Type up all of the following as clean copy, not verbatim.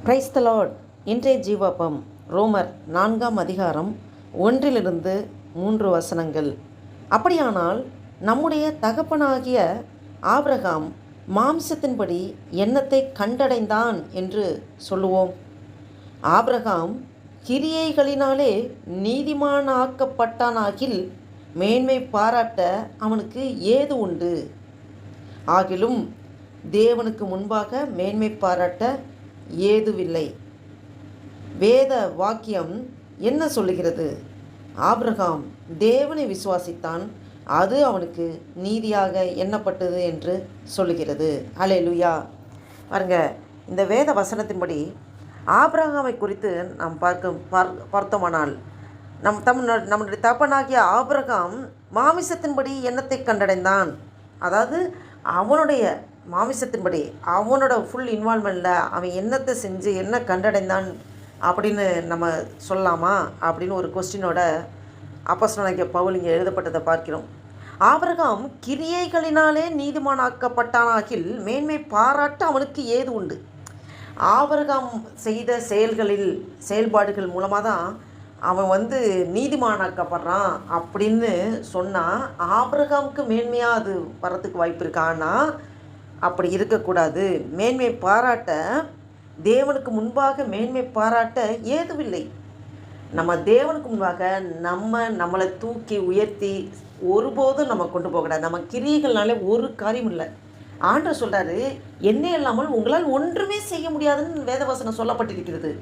Praise the Lord. இன்றைய ஜீவாப்பம் ரோமர் 4ஆம் அதிகாரம் 1-3 வசனங்கள். அப்படியானால் நம்முடைய தகப்பனாகிய ஆபிரகாம் மாம்சத்தின்படி எண்ணத்தை கண்டடைந்தான் என்று சொல்லுவோம். ஆபிரகாம் கிரியைகளினாலே நீதிமானாக்கப்பட்டானாகில் மேன்மை பாராட்ட அவனுக்கு ஏது உண்டு? ஆகிலும் தேவனுக்கு முன்பாக மேன்மை பாராட்ட ஏதுவில்லை. வேத வாக்கியம் என்ன சொல்லுகிறது? ஆபிரகாம் தேவனை விசுவாசித்தான், அது அவனுக்கு நீதியாக எண்ணப்பட்டது என்று சொல்லுகிறது. அல்லேலூயா. பாருங்க, இந்த வேத வசனத்தின்படி ஆபிரகாமை குறித்து நாம் பார்த்தோமானால் நம்முடைய தகப்பனாகிய ஆபிரகாம் மாமிசத்தின்படி எண்ணத்தை கண்டடைந்தான். அதாவது அவனுடைய மாமிசத்தின்படி அவனோட ஃபுல் இன்வால்மெண்ட்டில் அவன் என்னத்தை செஞ்சு என்ன கண்டடைந்தான் அப்படின்னு நம்ம சொல்லலாமா அப்படின்னு ஒரு கொஸ்டினோட அப்போஸ்தலனாகிய பவுல் இங்கே எழுதப்பட்டதை பார்க்கிறோம். ஆபிரகாம் கிரியைகளினாலே நீதிமானாக்கப்பட்டானாகில் மேன்மை பாராட்ட அவனுக்கு ஏது உண்டு? ஆபிரகாம் செய்த செயல்பாடுகள் மூலமாக தான் அவன் நீதிமானாக்கப்படுறான் அப்படின்னு சொன்னால் ஆபிரகாமுக்கு மேன்மையாக அது வரத்துக்கு வாய்ப்பு இருக்கான்னா அப்படி இருக்கக்கூடாது. மேன்மை பாராட்ட தேவனுக்கு முன்பாக மேன்மை பாராட்ட ஏதுவில்லை. நம்ம தேவனுக்கு முன்பாக நம்மளை தூக்கி உயர்த்தி ஒருபோதும் நம்ம கொண்டு போகக்கூடாது. நம்ம கிரியைகள்னாலே ஒரு காரியம் இல்லை. ஆண்டவர் சொல்கிறாரு, என்ன இல்லாமல் உங்களால் ஒன்றுமே செய்ய முடியாதுன்னு வேதவசனம் சொல்லப்பட்டிருக்கிறது.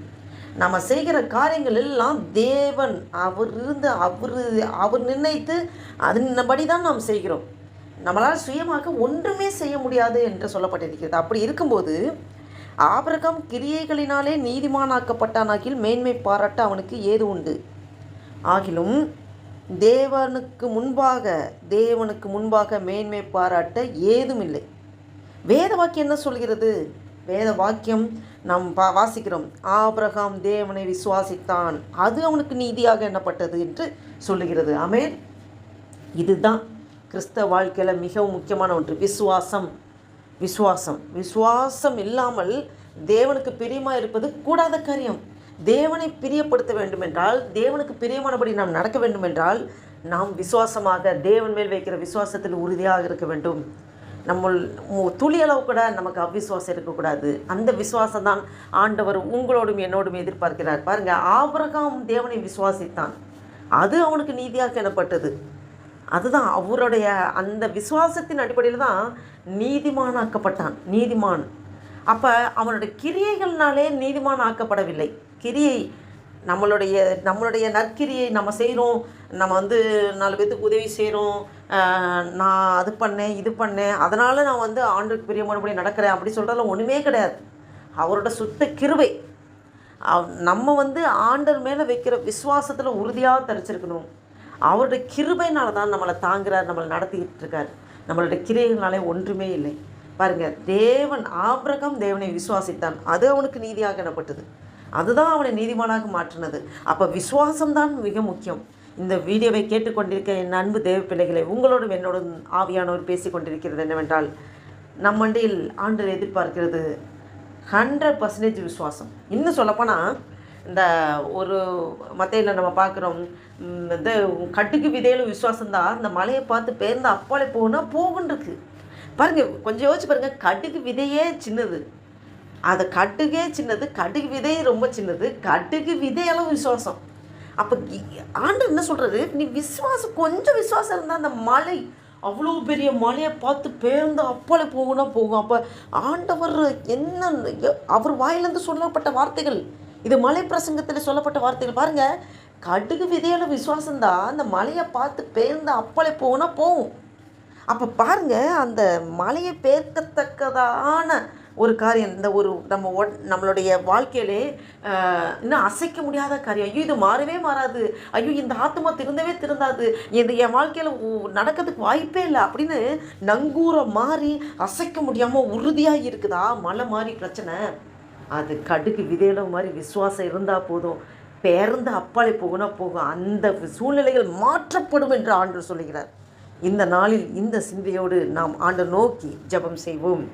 நம்ம செய்கிற காரியங்கள் எல்லாம் தேவன் அவர் நிர்ணயித்து அதன்படி தான் நாம் செய்கிறோம். நம்மளால் சுயமாக ஒன்றுமே செய்ய முடியாது என்று சொல்லப்பட்டிருக்கிறது. அப்படி இருக்கும்போது ஆபிரகாம் கிரியைகளினாலே நீதிமானாக்கப்பட்டானாகில் மேன்மை பாராட்ட அவனுக்கு ஏது உண்டு? ஆகிலும் தேவனுக்கு முன்பாக மேன்மை பாராட்ட ஏதுமில்லை. வேத வாக்கியம் என்ன சொல்கிறது? வேத வாக்கியம் நாம் வாசிக்கிறோம், ஆபிரகாம் தேவனை விசுவாசித்தான், அது அவனுக்கு நீதியாக எண்ணப்பட்டது என்று சொல்லுகிறது. ஆமென். இதுதான் கிறிஸ்தவ வாழ்க்கையில் மிகவும் முக்கியமான ஒன்று. விசுவாசம் இல்லாமல் தேவனுக்கு பிரியமாக இருப்பது கூடாத காரியம். தேவனை பிரியப்படுத்த வேண்டுமென்றால், தேவனுக்கு பிரியமானபடி நாம் நடக்க வேண்டுமென்றால், நாம் விசுவாசமாக தேவன் மேல் வைக்கிற விசுவாசத்தில் உறுதியாக இருக்க வேண்டும். துளி அளவு கூட நமக்கு அவ்விசுவாசம் இருக்கக்கூடாது. அந்த விசுவாசம் தான் ஆண்டவர் உங்களோடும் என்னோடும் எதிர்பார்க்கிறார். பாருங்கள், ஆபிரகாம் தேவனை விசுவாசித்தான், அது அவனுக்கு நீதியாக எண்ணப்பட்டது. அதுதான் அவருடைய அந்த விசுவாசத்தின் அடிப்படையில் தான் நீதிமானாக்கப்பட்டான். நீதிமான் அப்போ அவனுடைய கிரியைகள்னாலே நீதிமான் ஆக்கப்படவில்லை. கிரியை நம்மளுடைய நற்கிரியை நம்ம செய்கிறோம், நம்ம 4 பேத்துக்கு உதவி செய்கிறோம், நான் அது பண்ணேன் இது பண்ணேன் அதனால் நான் ஆண்டுக்கு பிரியமானபடி நடக்கிறேன் அப்படி சொல்கிறதுல ஒன்றுமே கிடையாது. அவரோட சுத்த கிருபை. நம்ம ஆண்டவர் மேலே வைக்கிற விசுவாசத்தில் உறுதியாக தரிச்சிருக்கணும். அவருடைய கிருபையினால தான் நம்மளை தாங்குறார், நம்மளை நடத்திக்கிட்டு இருக்கார். நம்மளுடைய கிரியைகள்னாலே ஒன்றுமே இல்லை. பாருங்கள், ஆபிரகாம் தேவனை விசுவாசித்தான், அது அவனுக்கு நீதியாக எண்ணப்பட்டது. அதுதான் அவனை நீதிமானாக மாற்றினது. அப்போ விசுவாசம்தான் மிக முக்கியம். இந்த வீடியோவை கேட்டுக்கொண்டிருக்க என் அன்பு தேவ பிள்ளைகளை, உங்களோடும் என்னோடும் ஆவியானவர் பேசி கொண்டிருக்கிறது என்னவென்றால், நம் மண்டையில் ஆண்டவர் எதிர்பார்க்கிறது 100% விசுவாசம். இன்னும் சொல்லப்போனால், இந்த ஒரு மத்தையில் நம்ம பார்க்குறோம், இந்த கட்டுக்கு விதையிலும் விசுவாசம்தான் இந்த மலையை பார்த்து பேர்ந்து அப்பாலே போகுன்றிருக்கு. பாருங்கள், கொஞ்சம் யோசிச்சு பாருங்கள். கட்டுக்கு விதையே சின்னது, அதை கட்டுக்கே சின்னது, கட்டுக்கு விதை ரொம்ப சின்னது, கட்டுக்கு விதையளவு விசுவாசம். அப்போ ஆண்டவர் என்ன சொல்கிறது? நீ கொஞ்சம் விசுவாசம் இருந்தால் அந்த மலை அவ்வளோ பெரிய மலையை பார்த்து பேர்ந்து அப்பாலே போகும். அப்போ ஆண்டவர் அவர் வாயிலிருந்து சொல்லப்பட்ட வார்த்தைகள், இது மலை பிரசங்கத்தில் சொல்லப்பட்ட வார்த்தைகள். பாருங்கள், கடுகு விதையில விசுவாசம்தான் அந்த மலையை பார்த்து பேர்ந்து அப்பாலே போகும். அப்போ பாருங்கள், அந்த மலையை பேர்க்கத்தக்கதான ஒரு காரியம் இந்த நம்மளுடைய வாழ்க்கையிலே இன்னும் அசைக்க முடியாத காரியம். ஐயோ, இது மாறவே மாறாது, ஐயோ இந்த ஆத்மா திருந்தாது, என் வாழ்க்கையில் நடக்கிறதுக்கு வாய்ப்பே இல்லை அப்படின்னு நங்கூர மாறி அசைக்க முடியாமல் உறுதியாக இருக்குதா மலை மாதிரி பிரச்சனை? அது கடுகு விதையில மாதிரி விசுவாசம் இருந்தால் போதும், பேர்ந்து அப்பாலே போகும். அந்த சூழ்நிலைகள் மாற்றப்படும் என்று ஆண்டவர் சொல்லுகிறார். இந்த நாளில் இந்த சிந்தையோடு நாம் ஆண்டவர் நோக்கி ஜெபம் செய்வோம்.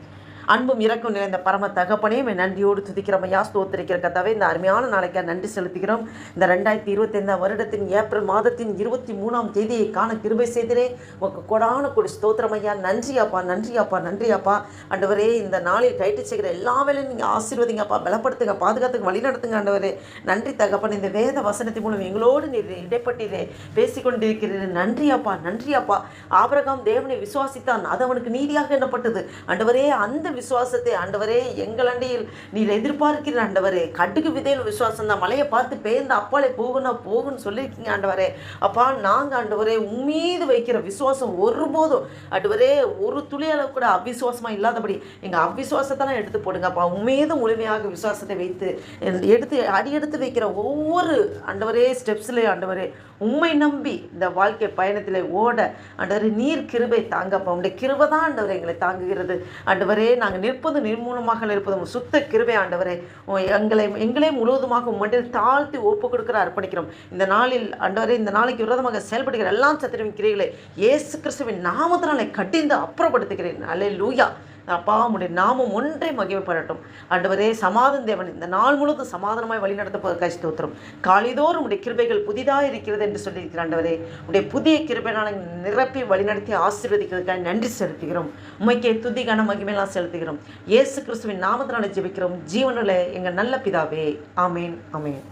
அன்பும் இரக்கம் நிறைந்த பரம தகப்பனே நன்றியோடு துதிக்கிறோம் ஐயா, ஸ்தோத்திரிக்கிற கர்த்தாவே. இந்த அருமையான நாளைக்கா நன்றி செலுத்துகிறோம். இந்த 2025 வருடத்தின் ஏப்ரல் மாதத்தின் 23ஆம் தேதியை காண கிருபை செய்திரே உங்க கொடான கொடி ஸ்தோத்திரம் ஐயா. நன்றியாப்பா, நன்றியாப்பா, நன்றியாப்பா. ஆண்டவரே, இந்த நாளில் கைட்டு செய்கிற எல்லா வேலையும் நீங்கள் ஆசீர்வதிங்கப்பா, பலப்படுத்துங்க, பாதுகாத்துங்க, வழி நடத்துங்க ஆண்டவரே. நன்றி தகப்பன். இந்த வேத வசனத்தின் மூலம் எங்களோடு நீர் இடைப்பட்டீரே பேசிக்கொண்டிருக்கிறீர். நன்றியாப்பா, நன்றியாப்பா. ஆபிரகாம் தேவனை விசுவாசித்தான், அது அவனுக்கு நீதியாக எண்ணப்பட்டது. ஆண்டவரே, அந்த விசுவாசத்தை ஆண்டவரே எங்கள் அண்டையில் நீர் எதிர்பார்க்கிற ஆண்டவரே. கடுகு விதையில் விசுவாசம் தான். மலையை பார்த்து பேர்ந்து அப்பாலே போகுன்னு சொல்லியிருக்கீங்க ஆண்டவரே. அப்பா, நாங்கள் ஆண்டவரே உம்மீது வைக்கிற விசுவாசம் ஒருபோதும் ஆண்டவரே ஒரு துளி அளவு கூட அவிசுவாசமாக இல்லாதபடி எங்கள் அவிசுவாசத்தெல்லாம் எடுத்து போடுங்கப்பா. உம்மீது முழுமையாக விசுவாசத்தை வைத்து அடியெடுத்து வைக்கிற ஒவ்வொரு ஆண்டவரே ஸ்டெப்ஸ்லேயும் ஆண்டவரே உம்மை நம்பி இந்த வாழ்க்கை பயணத்தில் ஓட ஆண்டவரே நீர் கிருபை தாங்கப்பா. உடைய கிருபை தான் ஆண்டவரே எங்களை தாங்குகிறது ஆண்டவரே. நாங்கள் நிற்பது நிர்மூலமாக இருப்பது சுத்த கிருபை ஆண்டவரே. எங்களே முழுவதுமாக உம்மட்டில் தாழ்த்தி ஒப்பு கொடுக்கிற அர்ப்பணிக்கிறோம். இந்த நாளில் ஆண்டவரே, இந்த நாளைக்கு விரோதமாக செயல்படுகிற எல்லாம் சத்திரவின் கிரைகளை இயேசு கிறிஸ்துவின் நாமத்தினாலே கட்டிந்து அப்புறப்படுத்துகிறேன். அல்லேலூயா. அப்பா, உடைய நாமம் ஒன்றே மகிமைப்படட்டும் ஆண்டவரே. சமாதான தேவன் இந்த நாள் முழுவதும் சமாதானமாய் வழி நடத்தப்போவதற்காக ஸ்தோத்திரம். காலைதோறும் உடைய கிருபைகள் புதிதாக இருக்கிறது என்று சொல்லியிருக்கிற ஆண்டவரே, உடைய புதிய கிருபையினால் நிரப்பி வழிநடத்தி ஆசீர்வதிக்கிறதுக்காக நன்றி செலுத்துகிறோம். உமைக்கே துதி கன மகிமையெல்லாம் செலுத்துகிறோம். இயேசு கிறிஸ்துவின் நாமத்தினாலே ஜெபிக்கிறோம் ஜீவனுள்ள எங்கள் நல்ல பிதாவே. ஆமேன், ஆமேன்.